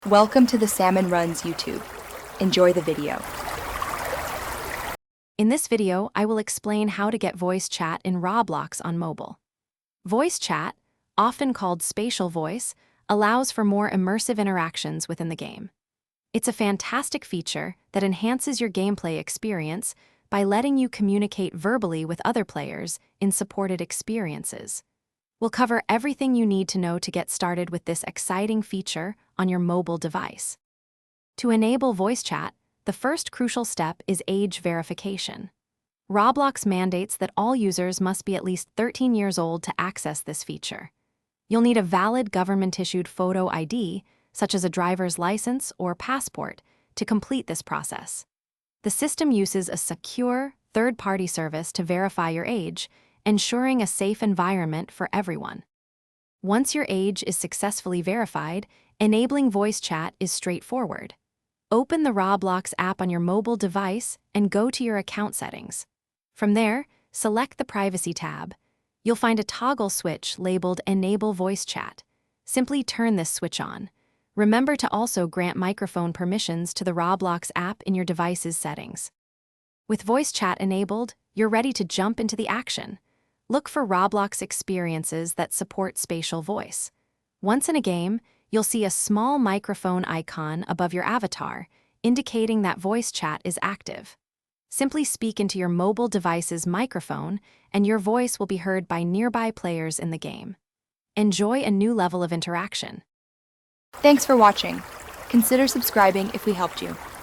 Welcome to the Salmon Runs YouTube. Enjoy the video. In this video, I will explain how to get voice chat in Roblox on mobile. Voice chat, often called spatial voice, allows for more immersive interactions within the game. It's a fantastic feature that enhances your gameplay experience by letting you communicate verbally with other players in supported experiences. We'll cover everything you need to know to get started with this exciting feature on your mobile device. To enable voice chat, the first crucial step is age verification. Roblox mandates that all users must be at least 13 years old to access this feature. You'll need a valid government-issued photo ID, such as a driver's license or passport, to complete this process. The system uses a secure, third-party service to verify your age, ensuring a safe environment for everyone. Once your age is successfully verified, enabling voice chat is straightforward. Open the Roblox app on your mobile device and go to your account settings. From there, select the Privacy tab. You'll find a toggle switch labeled Enable Voice Chat. Simply turn this switch on. Remember to also grant microphone permissions to the Roblox app in your device's settings. With voice chat enabled, you're ready to jump into the action. Look for Roblox experiences that support spatial voice. Once in a game, you'll see a small microphone icon above your avatar, indicating that voice chat is active. Simply speak into your mobile device's microphone, and your voice will be heard by nearby players in the game. Enjoy a new level of interaction. Thanks for watching. Consider subscribing if we helped you.